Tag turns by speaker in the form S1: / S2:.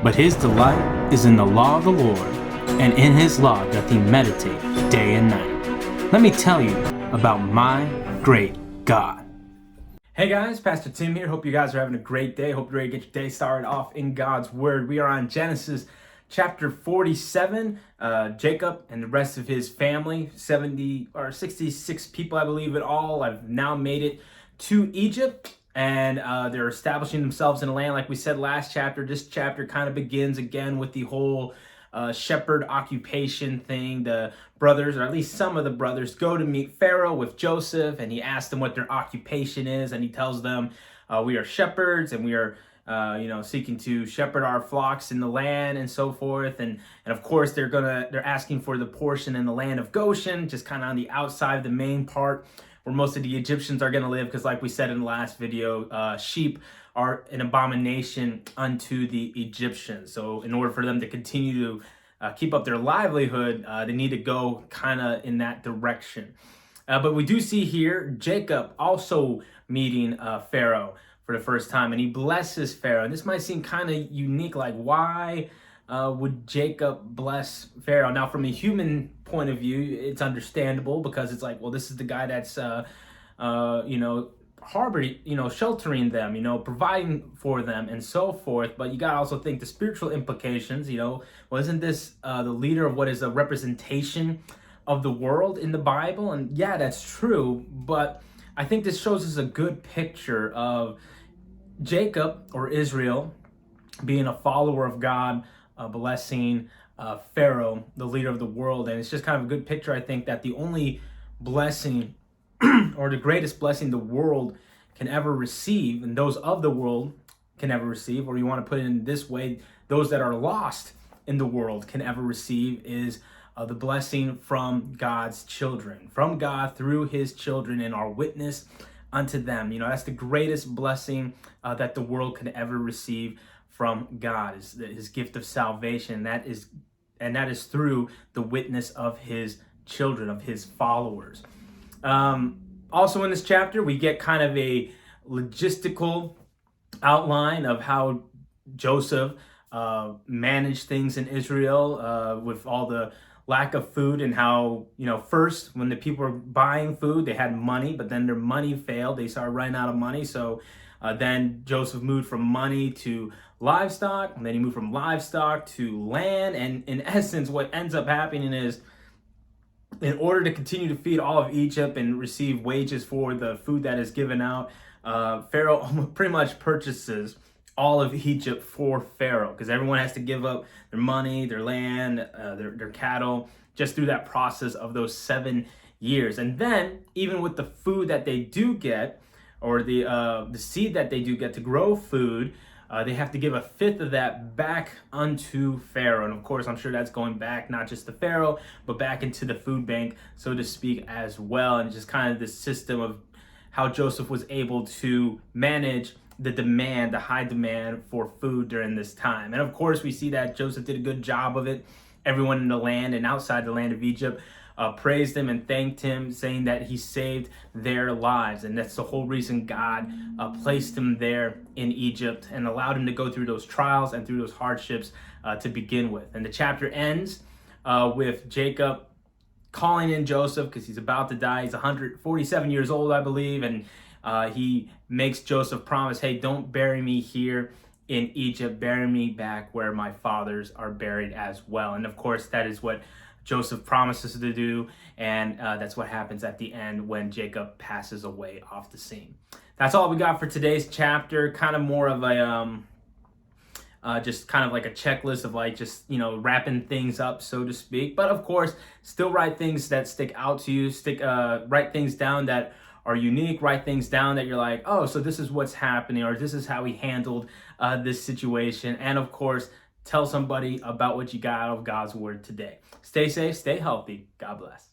S1: But his delight is in the law of the Lord, and in his law doth he meditate day and night. Let me tell you about my great God. Hey guys, Pastor Tim here. Hope you guys are having a great day. Hope you're ready to get your day started off in God's Word. We are on Genesis chapter 47. Jacob and the rest of his family, 70 or 66 people, I believe in all, have now made it to Egypt. And they're establishing themselves in the land. Like we said last chapter, this chapter kind of begins again with the whole shepherd occupation thing. The brothers, or at least some of the brothers, go to meet Pharaoh with Joseph, and he asks them what their occupation is, and he tells them, we are shepherds, and we are seeking to shepherd our flocks in the land and so forth. And of course they're asking for the portion in the land of Goshen, just kind of on the outside of the main part where most of the Egyptians are going to live, because like we said in the last video, sheep are an abomination unto the Egyptians. So in order for them to continue to keep up their livelihood, they need to go kind of in that direction. But we do see here Jacob also meeting Pharaoh for the first time, and he blesses Pharaoh. And this might seem kind of unique, like why would Jacob bless Pharaoh? Now, from a human point of view, it's understandable, because it's like, well, this is the guy that's, harboring, sheltering them, providing for them and so forth. But you got to also think the spiritual implications, well, isn't this the leader of what is a representation of the world in the Bible? And yeah, that's true. But I think this shows us a good picture of Jacob, or Israel, being a follower of God, blessing Pharaoh, the leader of the world. And it's just kind of a good picture, I think, that the only blessing or the greatest blessing the world can ever receive, and those of the world can ever receive, or you want to put it in this way, those that are lost in the world can ever receive, is the blessing from God's children, from God through his children, and our witness unto them. That's the greatest blessing that the world can ever receive from God, is his gift of salvation. That is through the witness of his children, of his followers. Also in this chapter, we get kind of a logistical outline of how Joseph managed things in Israel with all the lack of food, and how, first when the people were buying food, they had money, but then their money failed. They started running out of money. So then Joseph moved from money to livestock, and then he moved from livestock to land. And in essence, what ends up happening is, in order to continue to feed all of Egypt and receive wages for the food that is given out, Pharaoh pretty much purchases all of Egypt for Pharaoh, because everyone has to give up their money, their land, their cattle, just through that process of those 7 years. And then, even with the food that they do get, or the seed that they do get to grow food, they have to give a fifth of that back unto Pharaoh. And of course, I'm sure that's going back not just to Pharaoh, but back into the food bank, so to speak, as well. And just kind of this system of how Joseph was able to manage the high demand for food during this time. And of course, we see that Joseph did a good job of it. Everyone in the land and outside the land of Egypt praised him and thanked him, saying that he saved their lives. And that's the whole reason God placed him there in Egypt and allowed him to go through those trials and through those hardships to begin with. And the chapter ends with Jacob calling in Joseph, because he's about to die. He's 147 years old, I believe. And he makes Joseph promise, hey, don't bury me here in Egypt. Bury me back where my fathers are buried as well. And of course, that is what Joseph promises to do, and that's what happens at the end when Jacob passes away off the scene. That's all we got for today's chapter. Kind of more of a just kind of like a checklist of like just wrapping things up, so to speak. But of course, still write things that stick out to you. Write things down that are unique. Write things down that you're like, oh, so this is what's happening, or this is how we handled this situation. And of course, tell somebody about what you got out of God's word today. Stay safe, stay healthy. God bless.